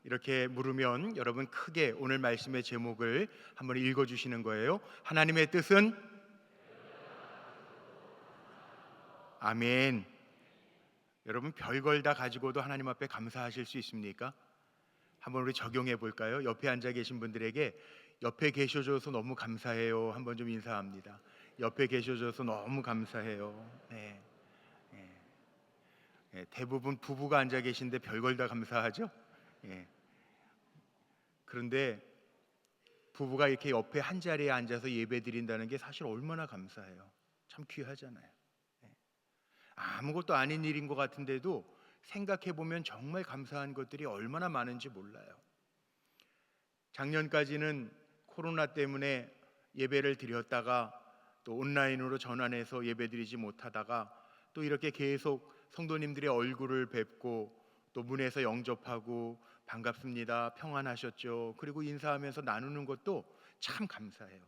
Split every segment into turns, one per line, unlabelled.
이렇게 물으면 여러분 크게 오늘 말씀의 제목을 한번 읽어주시는 거예요. 하나님의 뜻은? 아멘. 여러분 별걸 다 가지고도 하나님 앞에 감사하실 수 있습니까? 한번 우리 적용해 볼까요? 옆에 앉아 계신 분들에게 옆에 계셔줘서 너무 감사해요 한번 좀 인사합니다. 옆에 계셔줘서 너무 감사해요. 네. 대부분 부부가 앉아 계신데 별걸 다 감사하죠. 그런데 부부가 이렇게 옆에 한 자리에 앉아서 예배 드린다는 게 사실 얼마나 감사해요. 참 귀하잖아요. 아무것도 아닌 일인 것 같은데도 생각해 보면 정말 감사한 것들이 얼마나 많은지 몰라요. 작년까지는 코로나 때문에 예배를 드렸다가 또 온라인으로 전환해서 예배 드리지 못하다가 또 이렇게 계속 성도님들의 얼굴을 뵙고 또 문에서 영접하고 반갑습니다, 평안하셨죠, 그리고 인사하면서 나누는 것도 참 감사해요.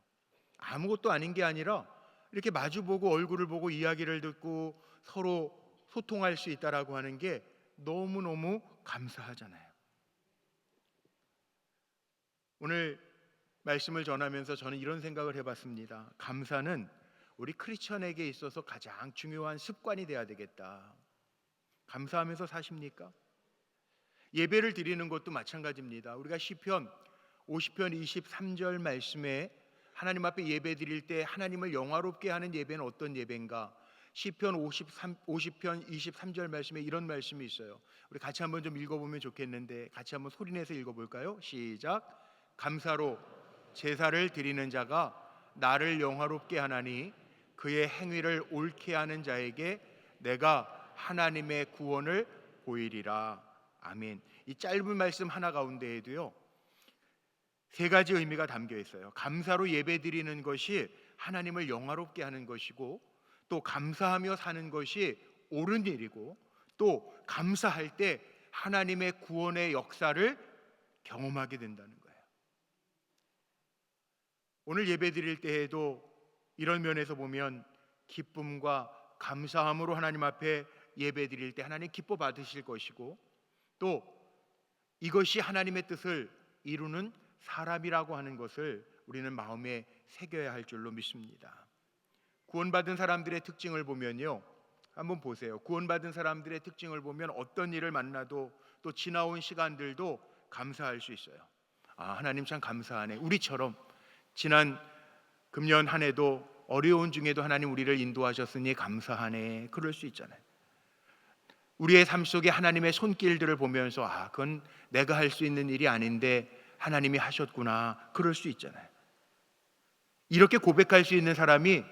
아무것도 아닌 게 아니라 이렇게 마주보고 얼굴을 보고 이야기를 듣고 서로 소통할 수 있다라고 하는 게 너무너무 감사하잖아요. 오늘 말씀을 전하면서 저는 이런 생각을 해봤습니다. 감사는 우리 크리스천에게 있어서 가장 중요한 습관이 돼야 되겠다. 감사하면서 사십니까? 예배를 드리는 것도 마찬가지입니다. 우리가 시편 50편 23절 말씀에 하나님 앞에 예배 드릴 때 하나님을 영화롭게 하는 예배는 어떤 예배인가? 시편 50편 23절 말씀에 이런 말씀이 있어요. 우리 같이 한번 좀 읽어보면 좋겠는데 같이 한번 소리내서 읽어볼까요? 시작. 감사로 제사를 드리는 자가 나를 영화롭게 하나니 그의 행위를 옳게 하는 자에게 내가 하나님의 구원을 보이리라. 아멘. 이 짧은 말씀 하나 가운데에도요 세 가지 의미가 담겨 있어요. 감사로 예배 드리는 것이 하나님을 영화롭게 하는 것이고, 또 감사하며 사는 것이 옳은 일이고, 또 감사할 때 하나님의 구원의 역사를 경험하게 된다는 거예요. 오늘 예배 드릴 때에도 이런 면에서 보면 기쁨과 감사함으로 하나님 앞에 예배 드릴 때 하나님 기뻐 받으실 것이고, 또 이것이 하나님의 뜻을 이루는 사람이라고 하는 것을 우리는 마음에 새겨야 할 줄로 믿습니다. 구원받은 사람들의 특징을 보면요, 한번 보세요. 구원받은 사람들의 특징을 보면 어떤 일을 만나도 또 지나온 시간들도 감사할 수 있어요. 아, 하나님 참 감사하네. 우리처럼 지난 금년 한 해도 어려운 중에도 하나님 우리를 인도하셨으니 감사하네. 그럴 수 있잖아요. 우리의 삶 속에 하나님의 손길들을 보면서 아, 그건 내가 할 수 있는 일이 아닌데 하나님이 하셨구나. 그럴 수 있잖아요. 이렇게 고백할 수 있는 사람이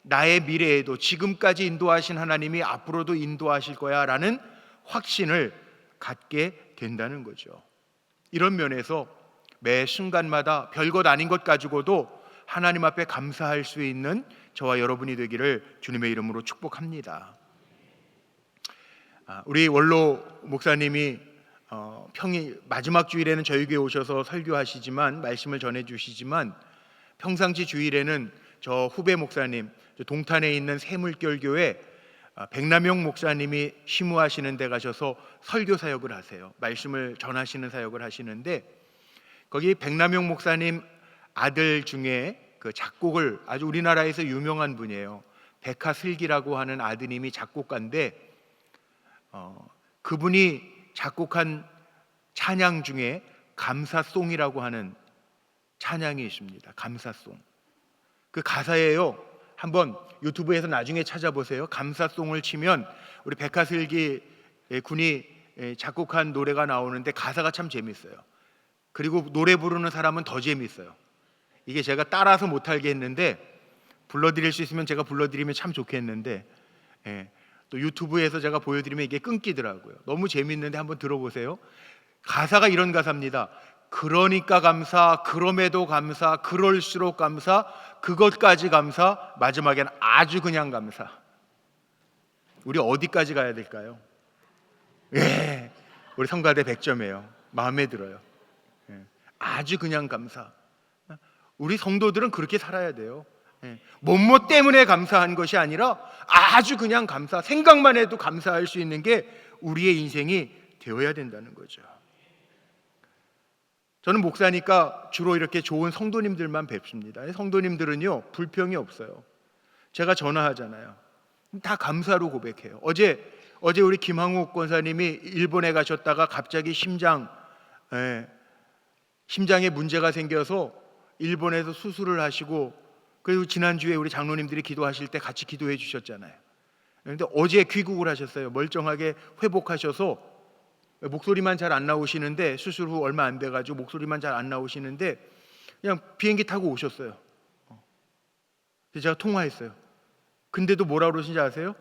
나의 미래에도 지금까지 인도하신 하나님이 앞으로도 인도하실 거야 라는 확신을 갖게 된다는 거죠. 이런 면에서 매 순간마다 별것 아닌 것 가지고도 하나님 앞에 감사할 수 있는 저와 여러분이 되기를 주님의 이름으로 축복합니다. 우리 원로 목사님이 마지막 주일에는 저희 교회 오셔서 설교하시지만 말씀을 전해주시지만 평상시 주일에는 저 후배 목사님, 저 동탄에 있는 새물결교회 백남용 목사님이 심우하시는 데 가셔서 설교 사역을 하세요. 말씀을 전하시는 사역을 하시는데 거기 백남용 목사님 아들 중에 그 작곡을 아주 우리나라에서 유명한 분이에요. 백하슬기라고 하는 아드님이 작곡가인데 그분이 작곡한 찬양 중에 감사송이라고 하는 찬양이 있습니다. 감사송. 그 가사예요. 한번 유튜브에서 나중에 찾아보세요. 감사송을 치면 우리 백하슬기 군이 작곡한 노래가 나오는데 가사가 참 재밌어요. 그리고 노래 부르는 사람은 더 재밌어요. 이게 제가 따라서 못하게 했는데 불러드릴 수 있으면 제가 불러드리면 참 좋겠는데 또 유튜브에서 제가 보여드리면 이게 끊기더라고요. 너무 재밌는데 한번 들어보세요. 가사가 이런 가사입니다. 그러니까 감사, 그럼에도 감사, 그럴수록 감사, 그것까지 감사, 마지막엔 아주 그냥 감사. 우리 어디까지 가야 될까요? 우리 성가대 100점이에요. 마음에 들어요. 아주 그냥 감사. 우리 성도들은 그렇게 살아야 돼요. 뭐뭐 때문에 감사한 것이 아니라 아주 그냥 감사, 생각만 해도 감사할 수 있는 게 우리의 인생이 되어야 된다는 거죠. 저는 목사니까 주로 이렇게 좋은 성도님들만 뵙습니다. 성도님들은요 불평이 없어요. 제가 전화하잖아요. 다 감사로 고백해요. 어제 우리 김항욱 권사님이 일본에 가셨다가 갑자기 심장에 문제가 생겨서 일본에서 수술을 하시고, 그리고 지난주에 우리 장로님들이 기도하실 때 같이 기도해 주셨잖아요. 그런데 어제 귀국을 하셨어요. 멀쩡하게 회복하셔서 목소리만 잘 안 나오시는데, 수술 후 얼마 안 돼가지고 목소리만 잘 안 나오시는데 그냥 비행기 타고 오셨어요. 그래서 제가 통화했어요. 근데도 뭐라 그러신지 아세요?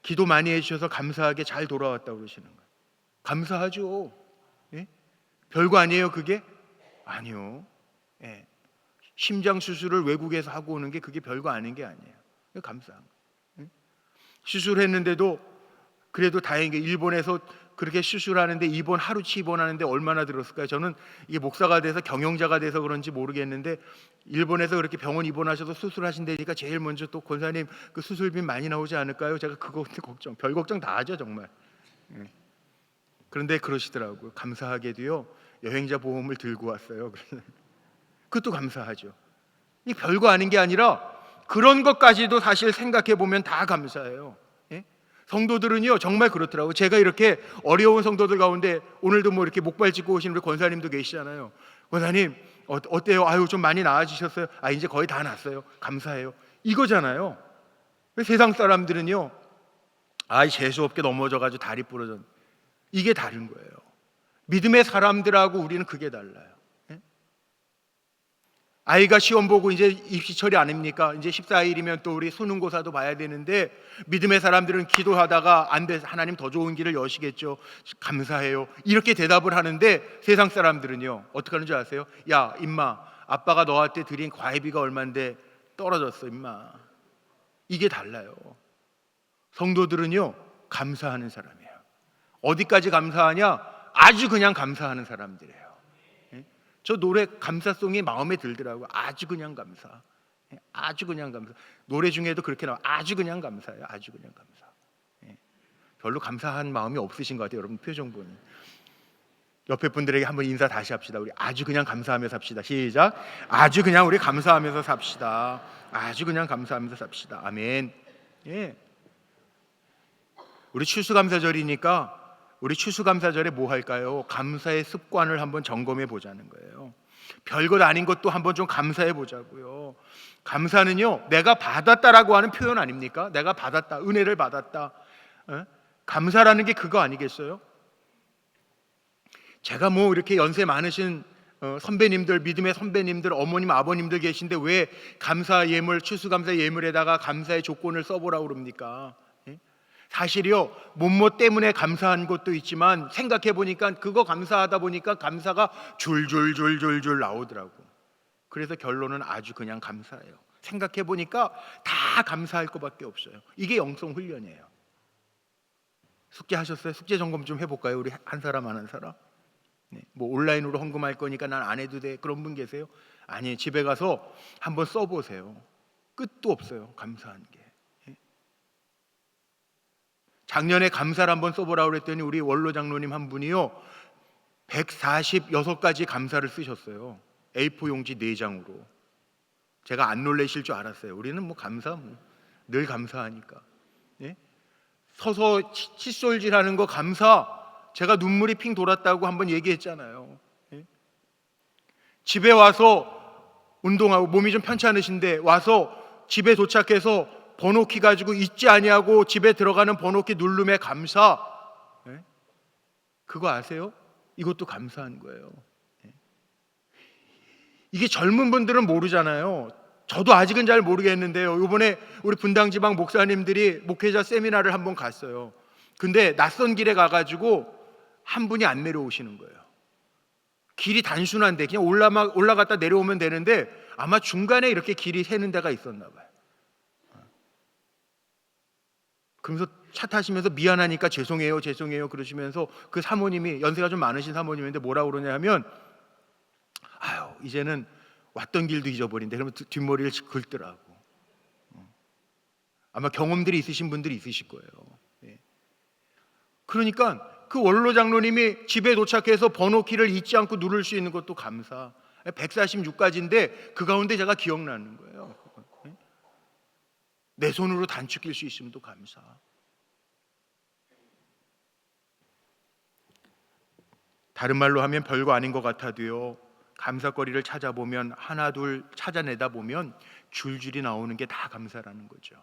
기도 많이 해주셔서 감사하게 잘 돌아왔다고 그러시는 거예요. 감사하죠. 예? 별거 아니에요 그게? 아니요. 예. 심장 수술을 외국에서 하고 오는 게 그게 별거 아닌 게 아니에요. 감사한 거예요. 예? 수술했는데도 그래도 다행히 일본에서 그렇게 수술하는데 하루치 입원하는데 얼마나 들었을까요? 저는 이게 목사가 돼서 경영자가 돼서 그런지 모르겠는데, 일본에서 그렇게 병원 입원하셔서 수술하신다니까 제일 먼저 또 권사님 그 수술비 많이 나오지 않을까요? 제가 그거 별 걱정 다 하죠 정말. 그런데 그러시더라고요. 감사하게도요 여행자 보험을 들고 왔어요. 그것도 감사하죠. 이 별거 아닌 게 아니라 그런 것까지도 사실 생각해 보면 다 감사해요. 성도들은요 정말 그렇더라고요. 제가 이렇게 어려운 성도들 가운데 오늘도 뭐 이렇게 목발 짚고 오신 우리 권사님도 계시잖아요. 권사님 어때요? 아유 좀 많이 나아지셨어요? 아 이제 거의 다 났어요. 감사해요. 이거잖아요. 세상 사람들은요 아 재수 없게 넘어져가지고 다리 부러졌. 이게 다른 거예요. 믿음의 사람들하고 우리는 그게 달라요. 아이가 시험 보고 이제 입시철이 아닙니까? 이제 14일이면 또 우리 수능고사도 봐야 되는데, 믿음의 사람들은 기도하다가 안 돼, 하나님 더 좋은 길을 여시겠죠. 감사해요. 이렇게 대답을 하는데, 세상 사람들은요 어떻게 하는 줄 아세요? 야 임마, 아빠가 너한테 드린 과외비가 얼만데 떨어졌어 임마. 이게 달라요. 성도들은요 감사하는 사람이에요. 어디까지 감사하냐? 아주 그냥 감사하는 사람들이에요. 저 노래 감사송이 마음에 들더라고요. 아주 그냥 감사. 아주 그냥 감사. 노래 중에도 그렇게 나와. 아주 그냥 감사예요. 아주 그냥 감사. 별로 감사한 마음이 없으신 것 같아요. 여러분 표정 보니. 옆에 분들에게 한번 인사 다시 합시다. 우리 아주 그냥 감사하며 삽시다. 시작. 아주 그냥 우리 감사하면서 삽시다. 아주 그냥 감사하면서 삽시다. 아멘. 예. 우리 추수감사절이니까 우리 추수감사절에 뭐 할까요? 감사의 습관을 한번 점검해 보자는 거예요. 별것 아닌 것도 한번 좀 감사해 보자고요. 감사는요 내가 받았다라고 하는 표현 아닙니까? 내가 받았다, 은혜를 받았다. 감사라는 게 그거 아니겠어요? 제가 뭐 이렇게 연세 많으신 선배님들, 믿음의 선배님들, 어머님, 아버님들 계신데 왜 감사 예물, 추수감사 예물에다가 감사의 조건을 써보라고 그럽니까? 사실이요 뭐뭐 때문에 감사한 것도 있지만 생각해 보니까 그거 감사하다 보니까 감사가 줄줄줄줄줄 나오더라고. 그래서 결론은 아주 그냥 감사해요. 생각해 보니까 다 감사할 것밖에 없어요. 이게 영성 훈련이에요. 숙제 하셨어요? 숙제 점검 좀 해볼까요? 우리 한 사람 한 사람. 뭐 온라인으로 헌금할 거니까 난 안 해도 돼, 그런 분 계세요? 아니, 집에 가서 한번 써보세요. 끝도 없어요 감사한 게. 작년에 감사를 한번 써보라고 그랬더니 우리 원로 장로님 한 분이요 146가지 감사를 쓰셨어요. A4 용지 4장으로. 제가 안 놀라실 줄 알았어요. 우리는 뭐 감사 늘 감사하니까. 서서 칫솔질하는 거 감사. 제가 눈물이 핑 돌았다고 한번 얘기했잖아요. 집에 와서 운동하고 몸이 좀 편찮으신데 와서 집에 도착해서 번호키 가지고 잊지 아니하고 집에 들어가는 번호키 누름에 감사. 그거 아세요? 이것도 감사한 거예요. 이게 젊은 분들은 모르잖아요. 저도 아직은 잘 모르겠는데요. 이번에 우리 분당지방 목사님들이 목회자 세미나를 한번 갔어요. 근데 낯선 길에 가가지고 한 분이 안 내려오시는 거예요. 길이 단순한데 그냥 올라갔다 내려오면 되는데 아마 중간에 이렇게 길이 새는 데가 있었나 봐요. 그러면서 차 타시면서 미안하니까 죄송해요 그러시면서 그 사모님이 연세가 좀 많으신 사모님인데 뭐라고 그러냐 하면 아유 이제는 왔던 길도 잊어버린대. 그러면 뒷머리를 긁더라고. 아마 경험들이 있으신 분들이 있으실 거예요. 그러니까 그 원로 장로님이 집에 도착해서 번호키를 잊지 않고 누를 수 있는 것도 감사. 146가지인데 그 가운데 제가 기억나는 거예요. 내 손으로 단추 낄 수 있으면 또 감사. 다른 말로 하면 별거 아닌 것 같아도요, 감사거리를 찾아보면 하나 둘 찾아내다 보면 줄줄이 나오는 게 다 감사라는 거죠.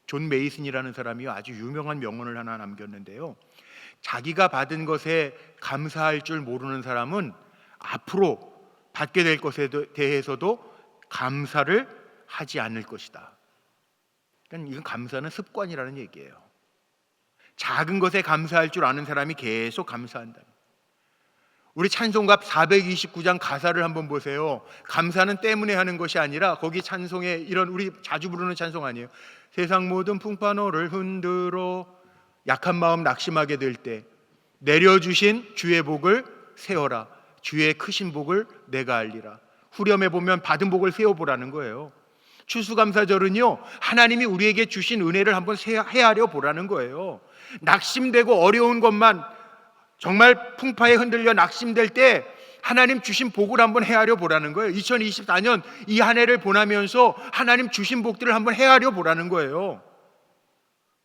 존 메이슨이라는 사람이 아주 유명한 명언을 하나 남겼는데요, 자기가 받은 것에 감사할 줄 모르는 사람은 앞으로 받게 될 것에 대해서도 감사를 하지 않을 것이다. 그러니까 이건 감사는 습관이라는 얘기예요. 작은 것에 감사할 줄 아는 사람이 계속 감사한다. 우리 찬송가 429장 가사를 한번 보세요. 감사는 때문에 하는 것이 아니라, 거기 찬송에 이런 우리 자주 부르는 찬송 아니에요? 세상 모든 풍파노를 흔들어 약한 마음 낙심하게 될 때 내려주신 주의 복을 세어라. 주의 크신 복을 내가 알리라. 후렴에 보면 받은 복을 세어보라는 거예요. 추수감사절은요, 하나님이 우리에게 주신 은혜를 한번 헤아려 보라는 거예요. 낙심되고 어려운 것만, 정말 풍파에 흔들려 낙심될 때 하나님 주신 복을 한번 헤아려 보라는 거예요. 2024년 이 한 해를 보내면서 하나님 주신 복들을 한번 헤아려 보라는 거예요.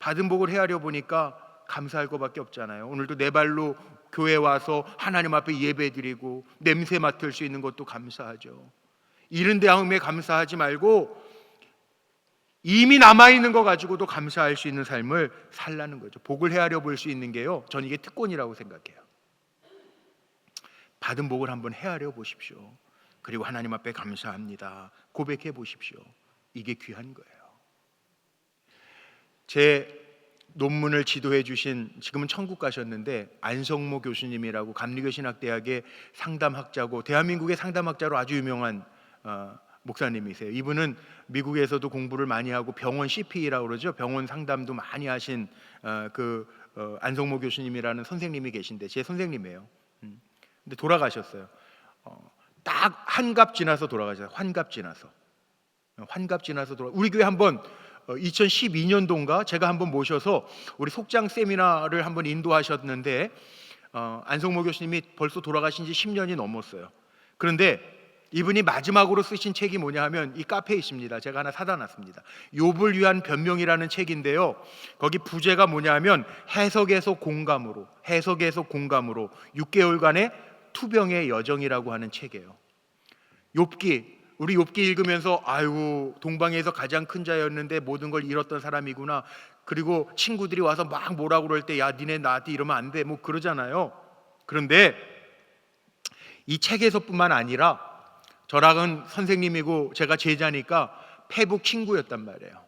받은 복을 헤아려 보니까 감사할 것밖에 없잖아요. 오늘도 내 발로 교회 와서 하나님 앞에 예배드리고 냄새 맡을 수 있는 것도 감사하죠. 이른 다음에 감사하지 말고 이미 남아있는 거 가지고도 감사할 수 있는 삶을 살라는 거죠. 복을 헤아려 볼 수 있는 게요, 저는 이게 특권이라고 생각해요. 받은 복을 한번 헤아려 보십시오. 그리고 하나님 앞에 감사합니다 고백해 보십시오. 이게 귀한 거예요. 제 논문을 지도해 주신, 지금은 천국 가셨는데, 안성모 교수님이라고 감리교신학대학의 상담학자고 대한민국의 상담학자로 아주 유명한 목사님이세요. 이분은 미국에서도 공부를 많이 하고 병원 CP라고 그러죠. 병원 상담도 많이 하신 안성모 교수님이라는 선생님이 계신데, 제 선생님이에요. 근데 돌아가셨어요. 딱 환갑 지나서 돌아가셨어요. 환갑 지나서 우리 교회 한번 2012년도인가 제가 한번 모셔서 우리 속장 세미나를 한번 인도하셨는데, 안성모 교수님이 벌써 돌아가신 지 10년이 넘었어요. 그런데 이분이 마지막으로 쓰신 책이 뭐냐 하면 이 카페에 있습니다. 제가 하나 사다 놨습니다. 욥을 위한 변명이라는 책인데요, 거기 부제가 뭐냐 하면 해석에서 공감으로 6개월간의 투병의 여정이라고 하는 책이에요. 우리 욥기 읽으면서 아이고, 동방에서 가장 큰 자였는데 모든 걸 잃었던 사람이구나. 그리고 친구들이 와서 막 뭐라고 그럴 때, 야 니네 나한테 이러면 안 돼, 뭐 그러잖아요. 그런데 이 책에서뿐만 아니라, 저랑은 선생님이고 제가 제자니까 페북 친구였단 말이에요.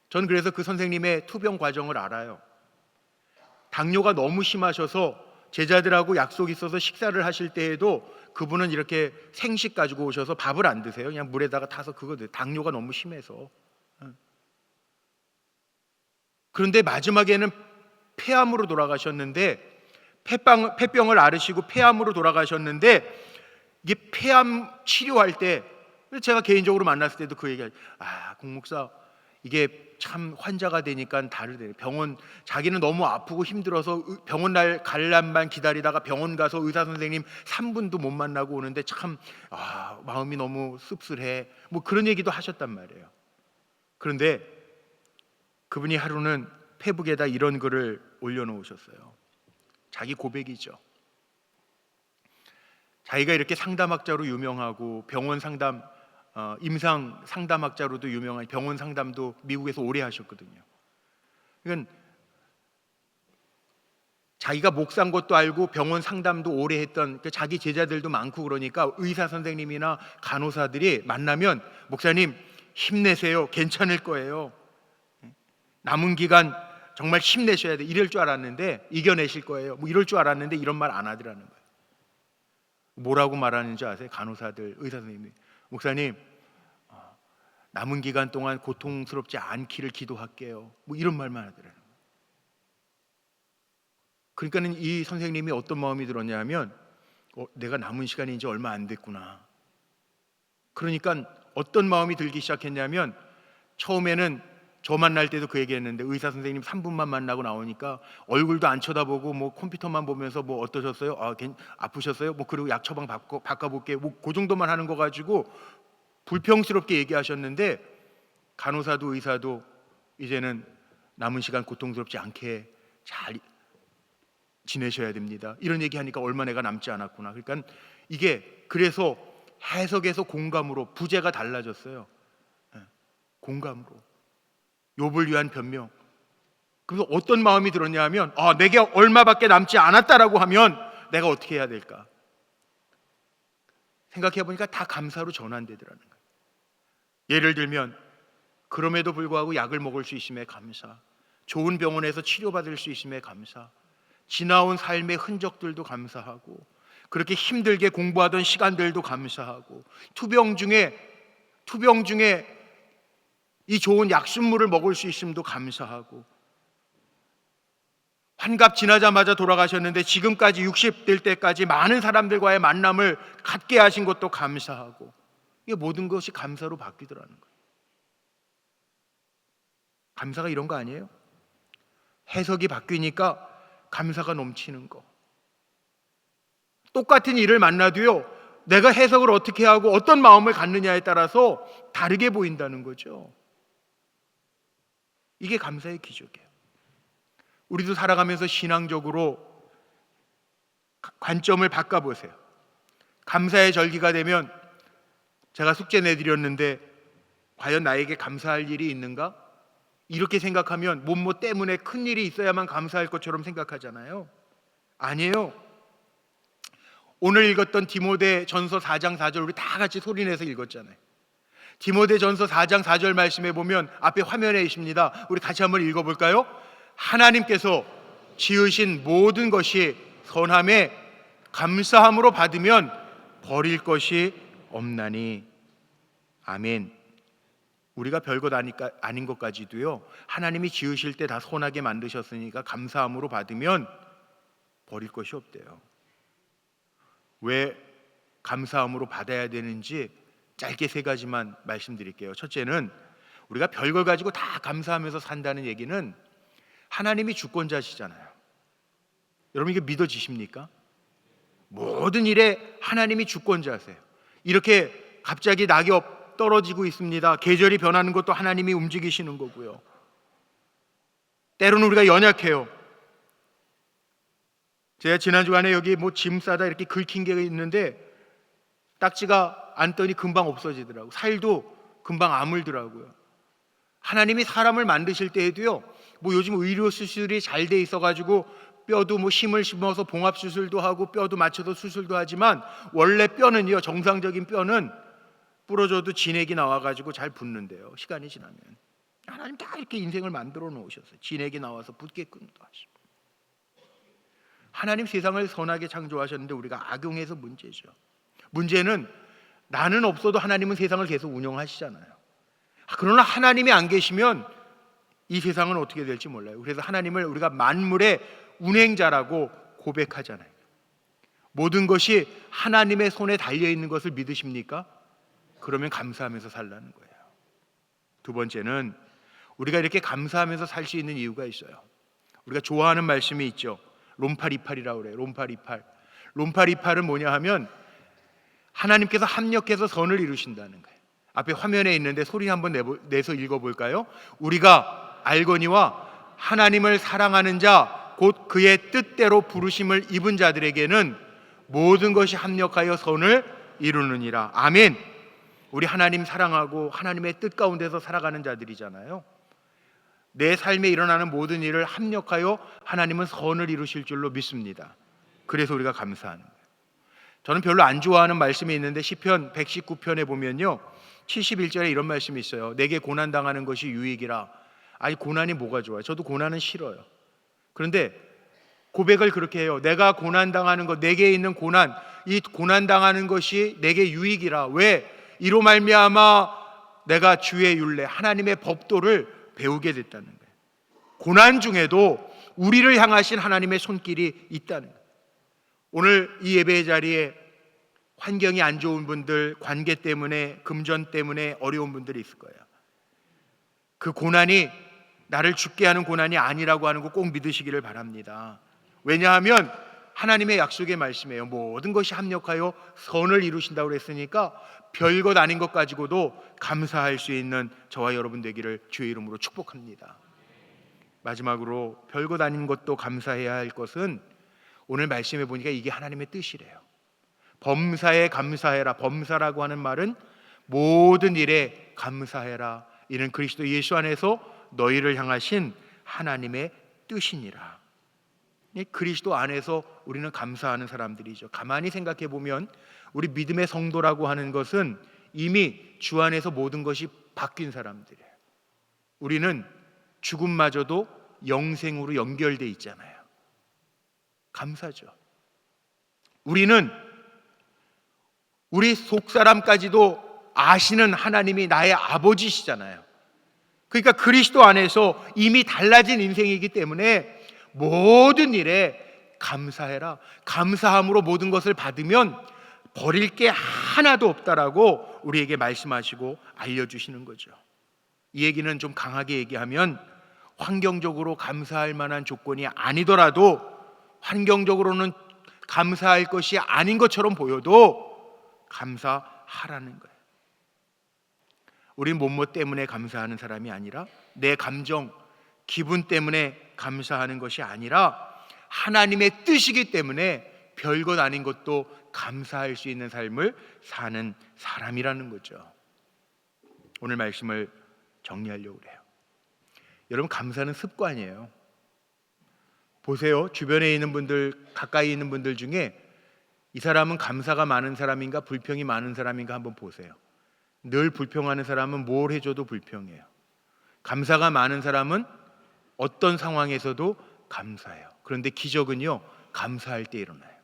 저는 그래서 그 선생님의 투병 과정을 알아요. 당뇨가 너무 심하셔서 제자들하고 약속이 있어서 식사를 하실 때에도 그분은 이렇게 생식 가지고 오셔서 밥을 안 드세요. 그냥 물에다가 타서 그거 드세요. 당뇨가 너무 심해서. 그런데 마지막에는 폐암으로 돌아가셨는데, 폐병을 앓으시고 폐암으로 돌아가셨는데, 이게 폐암 치료할 때 제가 개인적으로 만났을 때도 그 얘기를, 공목사 이게 참 환자가 되니까 다르대. 병원, 자기는 너무 아프고 힘들어서 병원 날 관람만 기다리다가 병원 가서 의사 선생님 3분도 못 만나고 오는데 참 마음이 너무 씁쓸해, 뭐 그런 얘기도 하셨단 말이에요. 그런데 그분이 하루는 페북에다 이런 글을 올려놓으셨어요. 자기 고백이죠. 자기가 이렇게 상담학자로 유명하고 병원 상담, 임상 상담학자로도 유명한, 병원 상담도 미국에서 오래 하셨거든요. 그러니까 자기가 목 산 것도 알고 병원 상담도 오래 했던 자기 제자들도 많고, 그러니까 의사 선생님이나 간호사들이 만나면 목사님 힘내세요, 괜찮을 거예요, 남은 기간 정말 힘내셔야 돼, 이럴 줄 알았는데 이겨내실 거예요, 뭐 이럴 줄 알았는데 이런 말 안 하더라는 거예요. 뭐라고 말하는지 아세요? 간호사들, 의사 선생님이, 목사님 남은 기간 동안 고통스럽지 않기를 기도할게요, 뭐 이런 말만 하더라는 거예요. 그러니까는 이 선생님이 어떤 마음이 들었냐 하면, 내가 남은 시간이 이제 얼마 안 됐구나. 그러니까 어떤 마음이 들기 시작했냐면, 처음에는 저 만날 때도 그 얘기했는데 의사 선생님 3분만 만나고 나오니까 얼굴도 안 쳐다보고 뭐 컴퓨터만 보면서 뭐 어떠셨어요? 아프셨어요? 뭐 그리고 약 처방 바꿔볼게요. 뭐 그 정도만 하는 거 가지고 불평스럽게 얘기하셨는데 간호사도 의사도 이제는 남은 시간 고통스럽지 않게 잘 지내셔야 됩니다. 이런 얘기하니까 얼마 내가 남지 않았구나. 그러니까 이게 그래서 해석에서 공감으로 부제가 달라졌어요. 공감으로 욥을 위한 변명. 그래서 어떤 마음이 들었냐 하면 내게 얼마밖에 남지 않았다라고 하면 내가 어떻게 해야 될까 생각해 보니까 다 감사로 전환되더라는 거예요. 예를 들면 그럼에도 불구하고 약을 먹을 수 있음에 감사, 좋은 병원에서 치료받을 수 있음에 감사, 지나온 삶의 흔적들도 감사하고 그렇게 힘들게 공부하던 시간들도 감사하고 투병 중에 이 좋은 약순물을 먹을 수 있음도 감사하고 환갑 지나자마자 돌아가셨는데 지금까지 60 될 때까지 많은 사람들과의 만남을 갖게 하신 것도 감사하고 이게 모든 것이 감사로 바뀌더라는 거예요. 감사가 이런 거 아니에요? 해석이 바뀌니까 감사가 넘치는 거. 똑같은 일을 만나도요 내가 해석을 어떻게 하고 어떤 마음을 갖느냐에 따라서 다르게 보인다는 거죠. 이게 감사의 기적이에요. 우리도 살아가면서 신앙적으로 관점을 바꿔보세요. 감사의 절기가 되면 제가 숙제 내드렸는데 과연 나에게 감사할 일이 있는가? 이렇게 생각하면 뭐뭐 때문에 큰 일이 있어야만 감사할 것처럼 생각하잖아요. 아니에요. 오늘 읽었던 디모데전서 4장 4절 우리 다 같이 소리내서 읽었잖아요. 디모데전서 4장 4절 말씀에 보면 앞에 화면에 있습니다. 우리 같이 한번 읽어볼까요? 하나님께서 지으신 모든 것이 선함에 감사함으로 받으면 버릴 것이 없나니. 아멘. 우리가 별것 아닌 것까지도요 하나님이 지으실 때 다 선하게 만드셨으니까 감사함으로 받으면 버릴 것이 없대요. 왜 감사함으로 받아야 되는지 짧게 세 가지만 말씀드릴게요. 첫째는 우리가 별걸 가지고 다 감사하면서 산다는 얘기는 하나님이 주권자시잖아요. 여러분 이게 믿어지십니까? 모든 일에 하나님이 주권자세요. 이렇게 갑자기 낙엽 떨어지고 있습니다. 계절이 변하는 것도 하나님이 움직이시는 거고요. 때로는 우리가 연약해요. 제가 지난 주간에 여기 뭐 짐 싸다 이렇게 긁힌 게 있는데 딱지가 앉더니 금방 없어지더라고요. 살도 금방 아물더라고요. 하나님이 사람을 만드실 때에도요 뭐 요즘 의료 수술이 잘 돼 있어가지고 뼈도 뭐 힘을 심어서 봉합 수술도 하고 뼈도 맞춰서 수술도 하지만 원래 뼈는요 정상적인 뼈는 부러져도 진액이 나와가지고 잘 붙는데요. 시간이 지나면 하나님 다 이렇게 인생을 만들어 놓으셨어요. 진액이 나와서 붙게끔도 하시고. 하나님 세상을 선하게 창조하셨는데 우리가 악용해서 문제죠. 문제는 나는 없어도 하나님은 세상을 계속 운영하시잖아요. 그러나 하나님이 안 계시면 이 세상은 어떻게 될지 몰라요. 그래서 하나님을 우리가 만물의 운행자라고 고백하잖아요. 모든 것이 하나님의 손에 달려있는 것을 믿으십니까? 그러면 감사하면서 살라는 거예요. 두 번째는 우리가 이렇게 감사하면서 살 수 있는 이유가 있어요. 우리가 좋아하는 말씀이 있죠. 롬팔이팔이라고 그래요. 롬팔이팔은 뭐냐 하면 하나님께서 합력해서 선을 이루신다는 거예요. 앞에 화면에 있는데 소리 한번 내서 읽어볼까요? 우리가 알거니와 하나님을 사랑하는 자 곧 그의 뜻대로 부르심을 입은 자들에게는 모든 것이 합력하여 선을 이루느니라. 아멘. 우리 하나님 사랑하고 하나님의 뜻 가운데서 살아가는 자들이잖아요. 내 삶에 일어나는 모든 일을 합력하여 하나님은 선을 이루실 줄로 믿습니다. 그래서 우리가 감사하는 거예요. 저는 별로 안 좋아하는 말씀이 있는데 시편 119편에 보면요 71절에 이런 말씀이 있어요. 내게 고난당하는 것이 유익이라. 아니 고난이 뭐가 좋아요? 저도 고난은 싫어요. 그런데 고백을 그렇게 해요. 내가 고난당하는 것, 내게 있는 고난, 이 고난당하는 것이 내게 유익이라. 왜? 이로 말미암아 내가 주의 율례, 하나님의 법도를 배우게 됐다는 거예요. 고난 중에도 우리를 향하신 하나님의 손길이 있다는 거예요. 오늘 이 예배의 자리에 환경이 안 좋은 분들, 관계 때문에, 금전 때문에 어려운 분들이 있을 거예요. 그 고난이 나를 죽게 하는 고난이 아니라고 하는 거 꼭 믿으시기를 바랍니다. 왜냐하면 하나님의 약속의 말씀이에요. 모든 것이 합력하여 선을 이루신다고 그랬으니까 별것 아닌 것 가지고도 감사할 수 있는 저와 여러분 되기를 주의 이름으로 축복합니다. 마지막으로 별것 아닌 것도 감사해야 할 것은 오늘 말씀해 보니까 이게 하나님의 뜻이래요. 범사에 감사해라. 범사라고 하는 말은 모든 일에 감사해라. 이는 그리스도 예수 안에서 너희를 향하신 하나님의 뜻이니라. 그리스도 안에서 우리는 감사하는 사람들이죠. 가만히 생각해 보면 우리 믿음의 성도라고 하는 것은 이미 주 안에서 모든 것이 바뀐 사람들이에요. 우리는 죽음마저도 영생으로 연결돼 있잖아요. 감사죠. 우리는 우리 속사람까지도 아시는 하나님이 나의 아버지시잖아요. 그러니까 그리스도 안에서 이미 달라진 인생이기 때문에 모든 일에 감사해라. 감사함으로 모든 것을 받으면 버릴 게 하나도 없다라고 우리에게 말씀하시고 알려주시는 거죠. 이 얘기는 좀 강하게 얘기하면 환경적으로 감사할 만한 조건이 아니더라도, 환경적으로는 감사할 것이 아닌 것처럼 보여도 감사하라는 거예요. 우린 뭐뭐 때문에 감사하는 사람이 아니라 내 감정, 기분 때문에 감사하는 것이 아니라 하나님의 뜻이기 때문에 별것 아닌 것도 감사할 수 있는 삶을 사는 사람이라는 거죠. 오늘 말씀을 정리하려고 그래요. 여러분, 감사는 습관이에요. 보세요. 주변에 있는 분들, 가까이 있는 분들 중에 이 사람은 감사가 많은 사람인가 불평이 많은 사람인가 한번 보세요. 늘 불평하는 사람은 뭘 해줘도 불평해요. 감사가 많은 사람은 어떤 상황에서도 감사해요. 그런데 기적은요, 감사할 때 일어나요.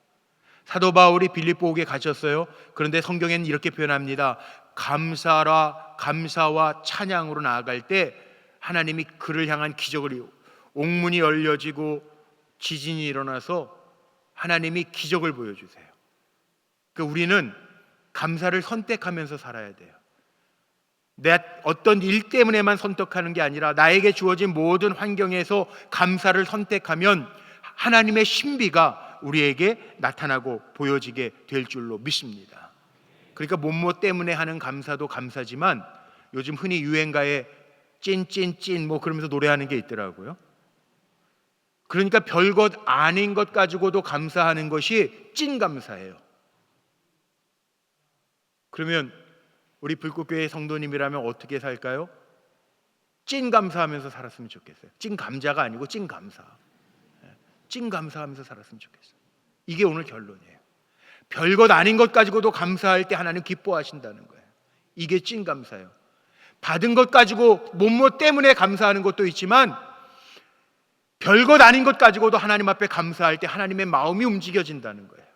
사도 바울이 빌립보옥에 갇혔어요. 그런데 성경에는 이렇게 표현합니다. 감사와 찬양으로 나아갈 때 하나님이 그를 향한 기적을, 옥문이 열려지고 지진이 일어나서 하나님이 기적을 보여주세요. 그러니까 우리는 감사를 선택하면서 살아야 돼요. 내 어떤 일 때문에만 선택하는 게 아니라 나에게 주어진 모든 환경에서 감사를 선택하면 하나님의 신비가 우리에게 나타나고 보여지게 될 줄로 믿습니다. 그러니까 뭐뭐 때문에 하는 감사도 감사지만 요즘 흔히 유행가에 찐찐찐 뭐 그러면서 노래하는 게 있더라고요. 그러니까 별것 아닌 것 가지고도 감사하는 것이 찐 감사예요. 그러면 우리 불꽃교회 성도님이라면 어떻게 살까요? 찐 감사하면서 살았으면 좋겠어요. 찐 감자가 아니고 찐 감사. 찐 감사하면서 살았으면 좋겠어요. 이게 오늘 결론이에요. 별것 아닌 것 가지고도 감사할 때 하나님 기뻐하신다는 거예요. 이게 찐 감사예요. 받은 것 가지고 뭐뭐 때문에 감사하는 것도 있지만 별것 아닌 것 가지고도 하나님 앞에 감사할 때 하나님의 마음이 움직여진다는 거예요.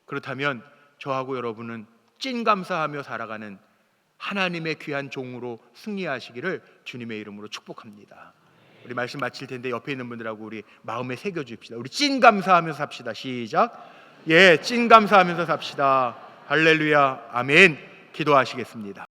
그렇다면 저하고 여러분은 찐 감사하며 살아가는 하나님의 귀한 종으로 승리하시기를 주님의 이름으로 축복합니다. 우리 말씀 마칠 텐데 옆에 있는 분들하고 우리 마음에 새겨줍시다. 우리 찐 감사하면서 삽시다. 시작. 찐 감사하면서 삽시다. 할렐루야. 아멘. 기도하시겠습니다.